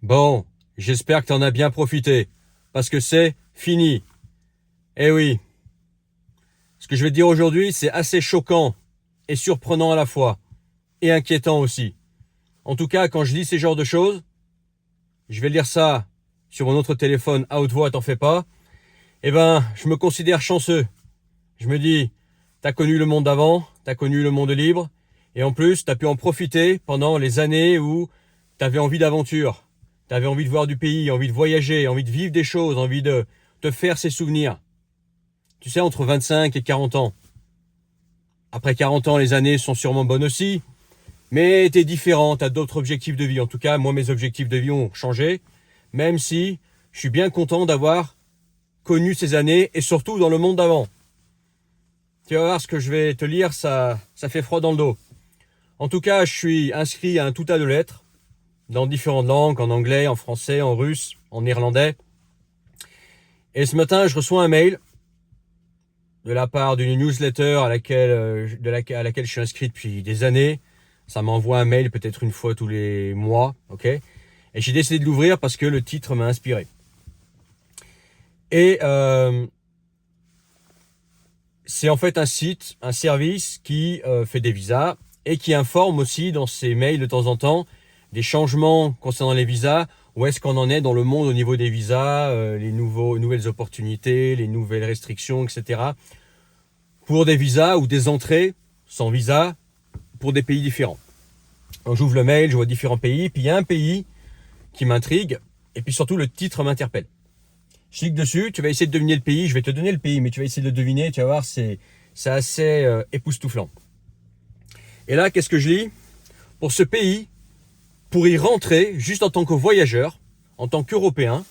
Bon, j'espère que t'en as bien profité, parce que c'est fini. Eh oui, ce que je vais te dire aujourd'hui, c'est assez choquant et surprenant à la fois, et inquiétant aussi. En tout cas, quand je lis ces genres de choses, je vais lire ça sur mon autre téléphone à haute voix, t'en fais pas, eh ben, je me considère chanceux. Je me dis, t'as connu le monde d'avant, t'as connu le monde libre, et en plus, t'as pu en profiter pendant les années où t'avais envie d'aventure, t'avais envie de voir du pays, envie de voyager, envie de vivre des choses, envie de te faire ces souvenirs. Tu sais, entre 25 et 40 ans. Après 40 ans, les années sont sûrement bonnes aussi, mais t'es différent, t'as d'autres objectifs de vie. En tout cas, moi, mes objectifs de vie ont changé, même si je suis bien content d'avoir connu ces années, et surtout dans le monde d'avant. Tu vas voir ce que je vais te lire, ça fait froid dans le dos. En tout cas, je suis inscrit à un tout tas de lettres, dans différentes langues, en anglais, en français, en russe, en néerlandais. Et ce matin, je reçois un mail de la part d'une newsletter à laquelle je suis inscrit depuis des années. Ça m'envoie un mail peut-être une fois tous les mois, ok. Et j'ai décidé de l'ouvrir parce que le titre m'a inspiré. Et c'est en fait un site, un service qui fait des visas et qui informe aussi dans ses mails de temps en temps des changements concernant les visas, où est-ce qu'on en est dans le monde au niveau des visas, les nouvelles opportunités, les nouvelles restrictions, etc. pour des visas ou des entrées sans visa pour des pays différents. Donc j'ouvre le mail, je vois différents pays, puis il y a un pays qui m'intrigue, et puis surtout le titre m'interpelle. Je clique dessus, tu vas essayer de deviner le pays, je vais te donner le pays, mais tu vas essayer de le deviner, tu vas voir, c'est assez époustouflant. Et là, qu'est-ce que je lis? Pour ce pays, pour y rentrer, juste en tant que voyageur, en tant qu'Européen,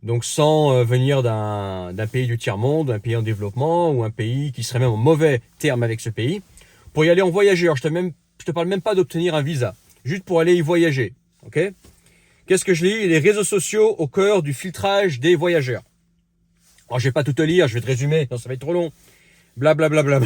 donc sans venir d'un pays du tiers-monde, d'un pays en développement, ou un pays qui serait même en mauvais terme avec ce pays, pour y aller en voyageur, je te parle même pas d'obtenir un visa, juste pour aller y voyager, ok? Qu'est-ce que je lis? Les réseaux sociaux au cœur du filtrage des voyageurs. Alors, je vais pas tout te lire, je vais te résumer, non, ça va être trop long. Blablabla.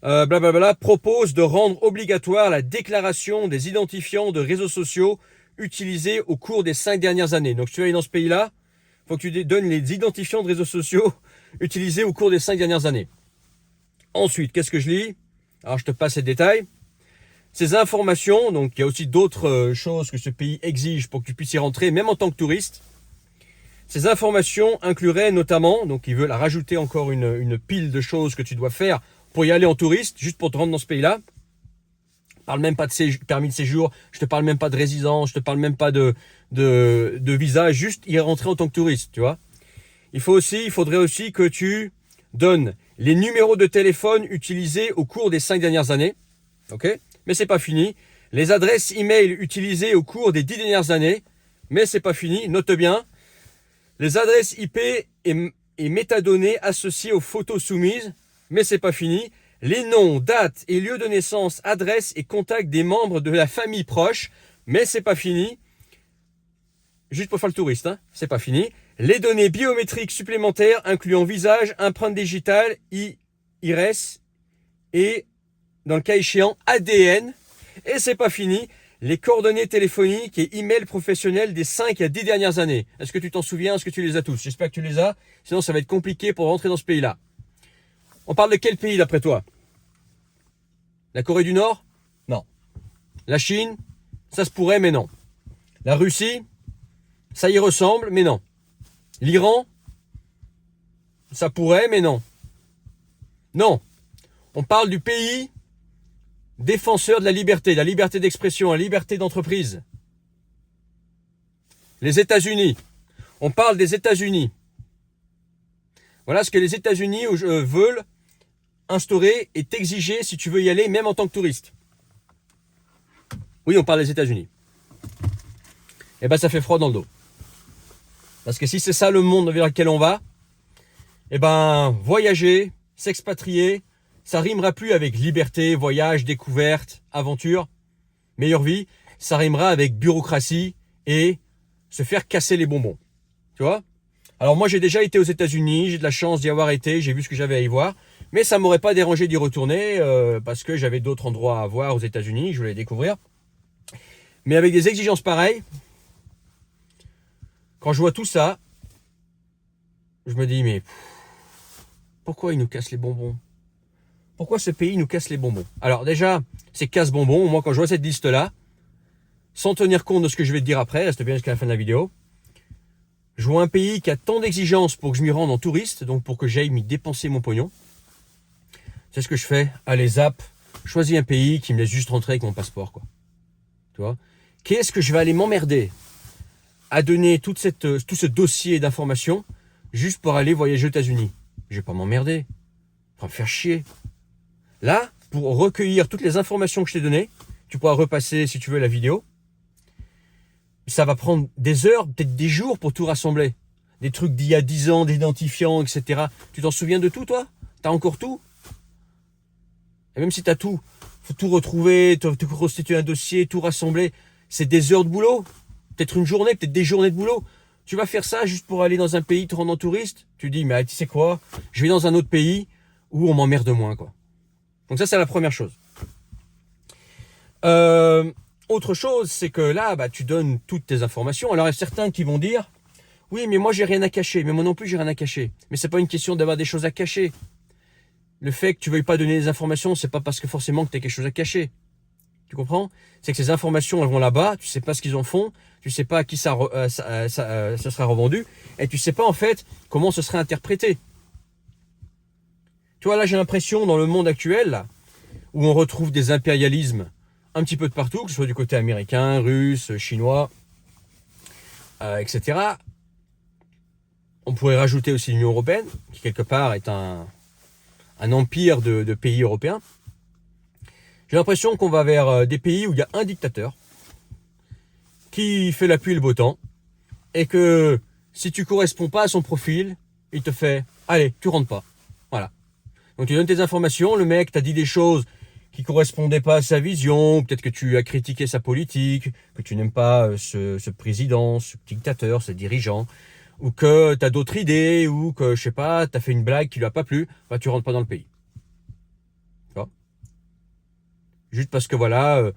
Blablabla propose de rendre obligatoire la déclaration des identifiants de réseaux sociaux utilisés au cours des 5 dernières années. Donc, si tu vas aller dans ce pays-là, il faut que tu donnes les identifiants de réseaux sociaux utilisés au cours des 5 dernières années. Ensuite, qu'est-ce que je lis? Alors, je te passe les détails. Ces informations, donc il y a aussi d'autres choses que ce pays exige pour que tu puisses y rentrer, même en tant que touriste. Ces informations incluraient notamment, donc ils veulent rajouter encore une pile de choses que tu dois faire pour y aller en touriste, juste pour te rendre dans ce pays-là. Je ne parle même pas de permis de séjour, je ne te parle même pas de résidence, je ne te parle même pas de visa, juste y rentrer en tant que touriste, tu vois. Il faudrait aussi que tu donnes les numéros de téléphone utilisés au cours des 5 dernières années, ok? Mais c'est pas fini. Les adresses e-mail utilisées au cours des 10 dernières années, mais c'est pas fini. Note bien. Les adresses IP et métadonnées associées aux photos soumises, mais c'est pas fini. Les noms, dates et lieux de naissance, adresses et contacts des membres de la famille proche, mais c'est pas fini. Juste pour faire le touriste, hein, c'est pas fini. Les données biométriques supplémentaires incluant visage, empreinte digitale, iris et dans le cas échéant, ADN, et c'est pas fini, les coordonnées téléphoniques et emails professionnels des 5 à 10 dernières années. Est-ce que tu t'en souviens? Est-ce que tu les as tous? J'espère que tu les as, sinon ça va être compliqué pour rentrer dans ce pays-là. On parle de quel pays d'après toi? La Corée du Nord? Non. La Chine? Ça se pourrait, mais non. La Russie? Ça y ressemble, mais non. L'Iran? Ça pourrait, mais non. Non. On parle du pays défenseur de la liberté d'expression, la liberté d'entreprise. Les États-Unis. On parle des États-Unis. Voilà ce que les États-Unis veulent instaurer et t'exiger si tu veux y aller, même en tant que touriste. Oui, on parle des États-Unis. Eh ben, ça fait froid dans le dos. Parce que si c'est ça le monde vers lequel on va, eh ben, voyager, s'expatrier, ça rimera plus avec liberté, voyage, découverte, aventure, meilleure vie. Ça rimera avec bureaucratie et se faire casser les bonbons. Tu vois? Alors moi, j'ai déjà été aux États-Unis, j'ai de la chance d'y avoir été, j'ai vu ce que j'avais à y voir. Mais ça m'aurait pas dérangé d'y retourner parce que j'avais d'autres endroits à voir aux États-Unis, je voulais les découvrir. Mais avec des exigences pareilles, Quand je vois tout ça, je me dis, mais pourquoi il nous casse les bonbons? Pourquoi ce pays nous casse les bonbons? Alors déjà, c'est casse-bonbons. Moi, quand je vois cette liste-là, sans tenir compte de ce que je vais te dire après, reste bien jusqu'à la fin de la vidéo, je vois un pays qui a tant d'exigences pour que je m'y rende en touriste, donc pour que j'aille m'y dépenser mon pognon. C'est ce que je fais. Allez, zap, choisis un pays qui me laisse juste rentrer avec mon passeport, quoi. Tu vois? Qu'est-ce que je vais aller m'emmerder à donner tout ce dossier d'informations juste pour aller voyager aux États-Unis? Je vais pas m'emmerder. Je vais me faire chier. Là, pour recueillir toutes les informations que je t'ai données, tu pourras repasser, si tu veux, la vidéo. Ça va prendre des heures, peut-être des jours pour tout rassembler. Des trucs d'il y a 10 ans, d'identifiants, etc. Tu t'en souviens de tout, toi? T'as encore tout? Et même si t'as tout, faut tout retrouver, te constituer un dossier, tout rassembler. C'est des heures de boulot. Peut-être une journée, peut-être des journées de boulot. Tu vas faire ça juste pour aller dans un pays, te rendre en touriste? Tu dis, mais tu sais quoi? Je vais dans un autre pays où on m'emmerde moins, quoi. Donc ça, c'est la première chose. Autre chose, c'est que là, tu donnes toutes tes informations. Alors, il y a certains qui vont dire, oui, mais moi, j'ai rien à cacher. Mais moi non plus, j'ai rien à cacher. Mais c'est pas une question d'avoir des choses à cacher. Le fait que tu veuilles pas donner des informations, c'est pas parce que forcément que tu as quelque chose à cacher. Tu comprends? C'est que ces informations, elles vont là-bas, tu sais pas ce qu'ils en font, tu sais pas à qui ça sera revendu, et tu sais pas en fait comment ce sera interprété. Tu vois, là, j'ai l'impression, dans le monde actuel, là, où on retrouve des impérialismes un petit peu de partout, que ce soit du côté américain, russe, chinois, etc. On pourrait rajouter aussi l'Union européenne, qui quelque part est un empire de pays européens. J'ai l'impression qu'on va vers des pays où il y a un dictateur qui fait la pluie et le beau temps, et que si tu corresponds pas à son profil, il te fait « Allez, tu rentres pas ». Voilà. Donc tu donnes tes informations, le mec t'a dit des choses qui correspondaient pas à sa vision, peut-être que tu as critiqué sa politique, que tu n'aimes pas ce président, ce dictateur, ce dirigeant, ou que tu as d'autres idées, ou que, je sais pas, tu as fait une blague qui lui a pas plu, tu rentres pas dans le pays. D'accord? Juste parce que voilà,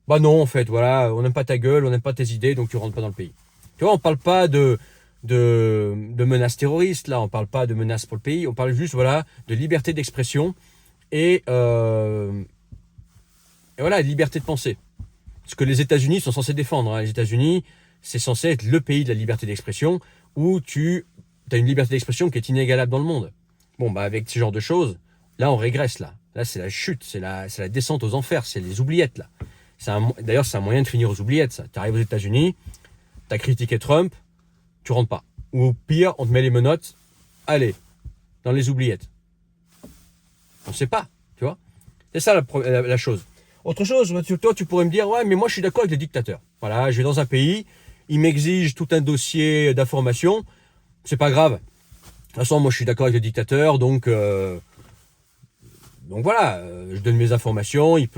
non en fait, voilà, on n'aime pas ta gueule, on n'aime pas tes idées, donc tu rentres pas dans le pays. Tu vois, on parle pas de menaces terroristes, là, on parle pas de menaces pour le pays, on parle juste, voilà, de liberté d'expression et voilà, liberté de penser. Ce que les États-Unis sont censés défendre. Hein. Les États-Unis, c'est censé être le pays de la liberté d'expression où tu as une liberté d'expression qui est inégalable dans le monde. Bon, avec ce genre de choses, là, on régresse, là. Là, c'est la chute, c'est la descente aux enfers, c'est les oubliettes, là. D'ailleurs, c'est un moyen de finir aux oubliettes, ça. Tu arrives aux États-Unis, tu as critiqué Trump, tu rentres pas. Ou au pire, on te met les menottes, allez, dans les oubliettes. On sait pas, tu vois. C'est ça la chose. Autre chose, toi, tu pourrais me dire, ouais, mais moi, je suis d'accord avec les dictateurs. Voilà, je vais dans un pays, ils m'exigent tout un dossier d'informations, c'est pas grave. De toute façon, moi, je suis d'accord avec les dictateurs, donc voilà, je donne mes informations, il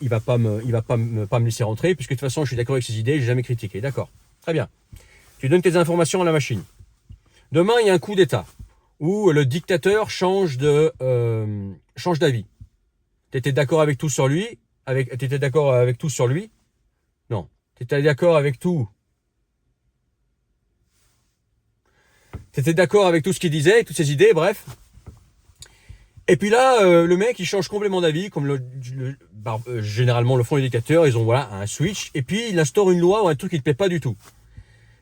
va pas me laisser rentrer, puisque de toute façon, je suis d'accord avec ses idées, j'ai jamais critiqué. D'accord, très bien. Tu donnes tes informations à la machine. Demain, il y a un coup d'État où le dictateur change d'avis. T'étais d'accord avec tout sur lui? T'étais d'accord avec tout sur lui? Non. T'étais d'accord avec tout? T'étais d'accord avec tout ce qu'il disait, toutes ses idées, bref. Et puis là, le mec, il change complètement d'avis, comme généralement le font les dictateurs. Ils ont voilà un switch, et puis il instaure une loi ou un truc qui te plaît pas du tout.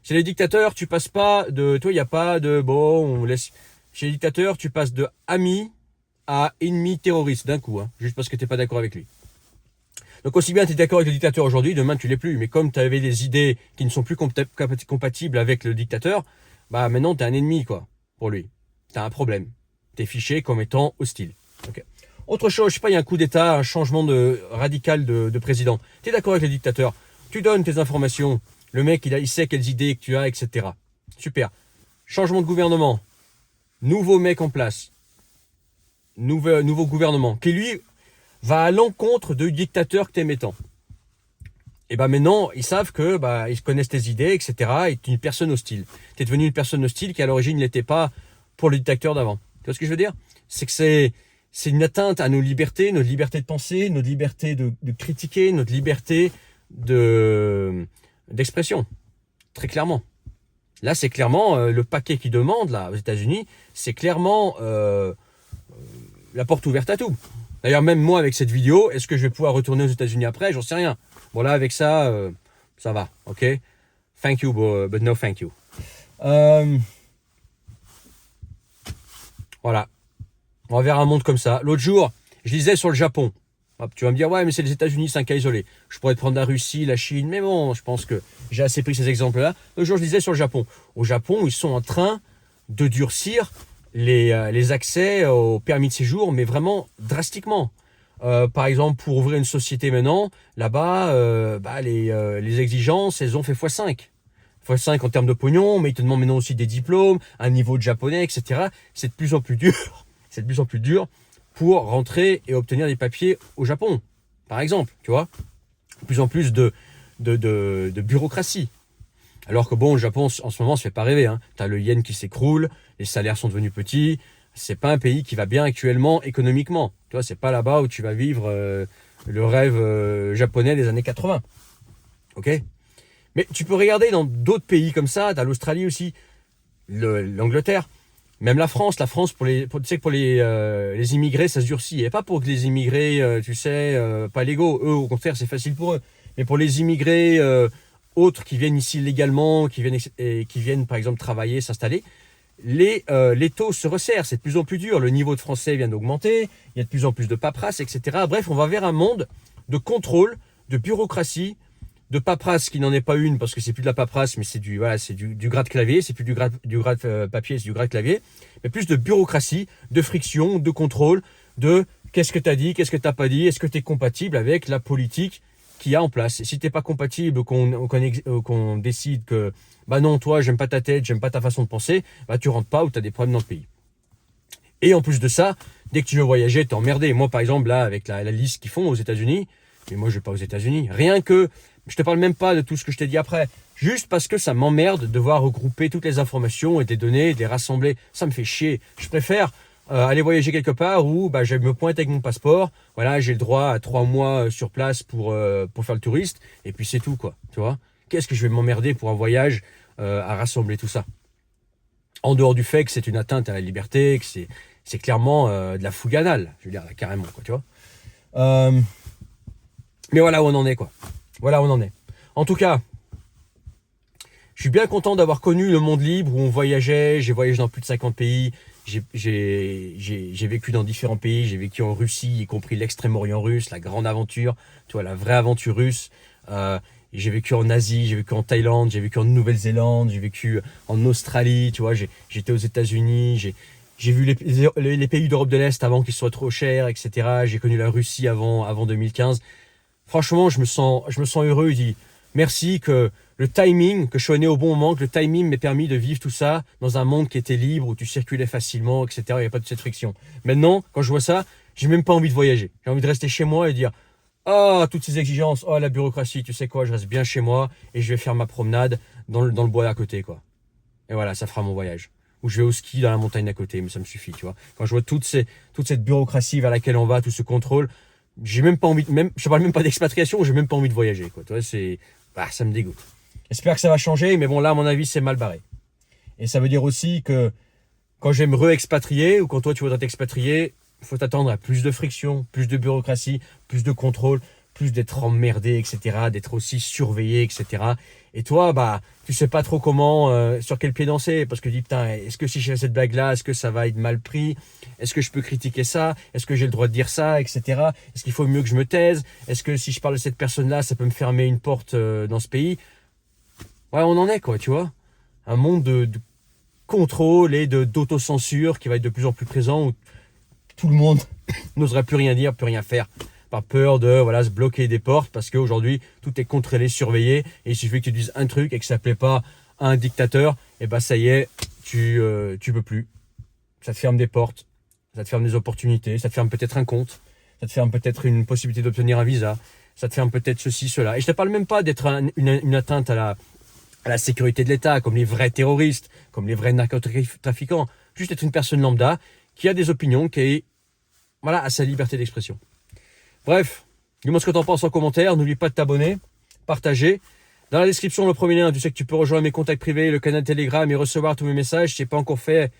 Chez les dictateurs, tu passes pas de, toi, il y a pas de bon, on laisse. Chez les dictateurs, tu passes de ami à ennemi terroriste d'un coup, hein, juste parce que t'es pas d'accord avec lui. Donc aussi bien tu es d'accord avec le dictateur aujourd'hui, demain tu l'es plus. Mais comme tu avais des idées qui ne sont plus compatibles avec le dictateur, maintenant tu es un ennemi quoi pour lui. Tu as un problème. Tu es fiché comme étant hostile. Okay. Autre chose, je sais pas, il y a un coup d'état, un changement radical de président. Tu es d'accord avec le dictateur, tu donnes tes informations, le mec il sait quelles idées que tu as, etc. Super. Changement de gouvernement, nouveau mec en place, nouveau gouvernement, qui lui va à l'encontre du dictateur que t'aimes tant. Et maintenant, ils savent que ils connaissent tes idées, etc. Et tu es une personne hostile. Tu es devenu une personne hostile qui à l'origine ne l'était pas pour le dictateur d'avant. Tu vois ce que je veux dire? C'est que c'est une atteinte à nos libertés, notre liberté de penser, notre liberté de critiquer, notre liberté d'expression. Très clairement. Là, c'est clairement le paquet qu'ils demandent là aux États-Unis, c'est clairement la porte ouverte à tout. D'ailleurs, même moi avec cette vidéo, est-ce que je vais pouvoir retourner aux États-Unis après? J'en sais rien. Bon là, avec ça, ça va, ok. Thank you, but no thank you. Voilà. On va vers un monde comme ça. L'autre jour, je lisais sur le Japon. Hop, tu vas me dire, ouais, mais c'est les États-Unis, c'est un cas isolé. Je pourrais te prendre la Russie, la Chine, mais bon, je pense que j'ai assez pris ces exemples-là. L'autre jour, je lisais sur le Japon. Au Japon, ils sont en train de durcir les accès au permis de séjour, mais vraiment drastiquement. Par exemple, pour ouvrir une société maintenant, là-bas, les exigences, elles ont fait x5. x5 en termes de pognon, mais ils te demandent maintenant aussi des diplômes, un niveau de japonais, etc. C'est de plus en plus dur. C'est de plus en plus dur pour rentrer et obtenir des papiers au Japon, par exemple, tu vois. De plus en plus de bureaucratie. Alors que bon, le Japon, en ce moment, ça fait pas rêver. Hein. Tu as le yen qui s'écroule, les salaires sont devenus petits. C'est pas un pays qui va bien actuellement économiquement. Tu vois, c'est pas là-bas où tu vas vivre le rêve japonais des années 80. Ok ? Mais tu peux regarder dans d'autres pays comme ça, tu as l'Australie aussi, l'Angleterre. Même la France tu sais que pour les immigrés, ça se durcit. Et pas pour que les immigrés, pas légaux. Eux, au contraire, c'est facile pour eux. Mais pour les immigrés autres qui viennent ici légalement, qui viennent par exemple travailler, s'installer, les taux se resserrent. C'est de plus en plus dur. Le niveau de français vient d'augmenter. Il y a de plus en plus de paperasse, etc. Bref, on va vers un monde de contrôle, de bureaucratie, de paperasse qui n'en est pas une parce que c'est plus de la paperasse mais c'est du gratte-clavier, c'est plus du gratte-papier, c'est du gratte-clavier, mais plus de bureaucratie, de friction, de contrôle, de qu'est-ce que tu as dit, qu'est-ce que tu n'as pas dit, est-ce que tu es compatible avec la politique qu'il y a en place. Et si tu n'es pas compatible, qu'on décide que bah non, toi, j'aime pas ta tête, j'aime pas ta façon de penser, bah tu rentres pas ou tu as des problèmes dans le pays. Et en plus de ça, dès que tu veux voyager, t'es emmerdé. Moi, par exemple, là, avec la liste qu'ils font aux États-Unis, mais moi, je vais pas aux États-Unis. Rien que, je te parle même pas de tout ce que je t'ai dit après. Juste parce que ça m'emmerde de devoir regrouper toutes les informations et des données, de les rassembler. Ça me fait chier. Je préfère aller voyager quelque part où je me pointe avec mon passeport. Voilà, j'ai le droit à 3 mois sur place pour faire le touriste. Et puis c'est tout, quoi. Tu vois ? Qu'est-ce que je vais m'emmerder pour un voyage à rassembler tout ça ? En dehors du fait que c'est une atteinte à la liberté, que c'est clairement de la fouille anale. Je veux dire, là, carrément, quoi, tu vois ? Mais voilà où on en est, quoi. Voilà où on en est. En tout cas, je suis bien content d'avoir connu le monde libre où on voyageait. J'ai voyagé dans plus de 50 pays. J'ai vécu dans différents pays. J'ai vécu en Russie, y compris l'extrême-orient russe, la grande aventure, tu vois, la vraie aventure russe. J'ai vécu en Asie, j'ai vécu en Thaïlande, j'ai vécu en Nouvelle-Zélande, j'ai vécu en Australie, tu vois, j'étais aux États-Unis, j'ai vu les pays d'Europe de l'Est avant qu'ils soient trop chers, etc. J'ai connu la Russie avant 2015. Franchement, je me sens heureux. Il dit merci que le timing, que je sois né au bon moment, que le timing m'ait permis de vivre tout ça dans un monde qui était libre, où tu circulais facilement, etc. Il n'y a pas de cette friction. Maintenant, quand je vois ça, j'ai même pas envie de voyager. J'ai envie de rester chez moi et dire toutes ces exigences, la bureaucratie, tu sais quoi, je reste bien chez moi et je vais faire ma promenade dans le bois à côté, quoi. Et voilà, ça fera mon voyage. Ou je vais au ski dans la montagne à côté, mais ça me suffit, tu vois. Quand je vois toute cette bureaucratie vers laquelle on va, tout ce contrôle, j'ai même pas envie je parle même pas d'expatriation, j'ai même pas envie de voyager, quoi. Tu vois, ça me dégoûte. J'espère que ça va changer, mais bon, là, à mon avis, c'est mal barré. Et ça veut dire aussi que quand je vais me re-expatrier, ou quand toi, tu voudrais t'expatrier, il faut t'attendre à plus de friction, plus de bureaucratie, plus de contrôle, plus d'être emmerdé, etc., d'être aussi surveillé, etc. Et toi, tu sais pas trop comment, sur quel pied danser, parce que tu dis, putain, est-ce que si je fais cette blague-là, est-ce que ça va être mal pris? Est-ce que je peux critiquer ça? Est-ce que j'ai le droit de dire ça, etc. Est-ce qu'il faut mieux que je me taise? Est-ce que si je parle de cette personne-là, ça peut me fermer une porte dans ce pays? Ouais, on en est, quoi, tu vois. Un monde de contrôle et d'autocensure qui va être de plus en plus présent, où tout le monde n'oserait plus rien dire, plus rien faire, par peur de se bloquer des portes, parce qu'aujourd'hui, tout est contrôlé, surveillé, et il suffit que tu dises un truc et que ça plaît pas à un dictateur, et ça y est, tu peux plus. Ça te ferme des portes, ça te ferme des opportunités, ça te ferme peut-être un compte, ça te ferme peut-être une possibilité d'obtenir un visa, ça te ferme peut-être ceci, cela. Et je te parle même pas d'être une atteinte à la sécurité de l'État, comme les vrais terroristes, comme les vrais narcotrafiquants. Juste être une personne lambda qui a des opinions, qui a sa liberté d'expression. Bref, dis-moi ce que tu en penses en commentaire. N'oublie pas de t'abonner, partager. Dans la description, le premier lien, tu sais que tu peux rejoindre mes contacts privés, le canal Telegram et recevoir tous mes messages. Si ce n'est pas encore fait,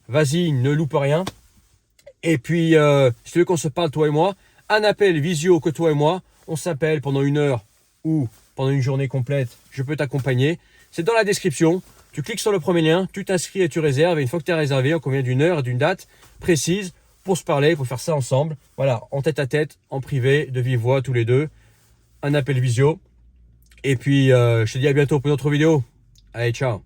vas-y, ne loupe rien. Et puis, si tu veux qu'on se parle, toi et moi, un appel visio que toi et moi, on s'appelle pendant 1 heure ou pendant une journée complète, je peux t'accompagner. C'est dans la description. Tu cliques sur le premier lien, tu t'inscris et tu réserves. Et une fois que tu as réservé, on convient d'une heure et d'une date précise pour se parler, pour faire ça ensemble. Voilà, en tête à tête, en privé, de vive voix, tous les deux. Un appel visio. Et puis, je te dis à bientôt pour une autre vidéo. Allez, ciao.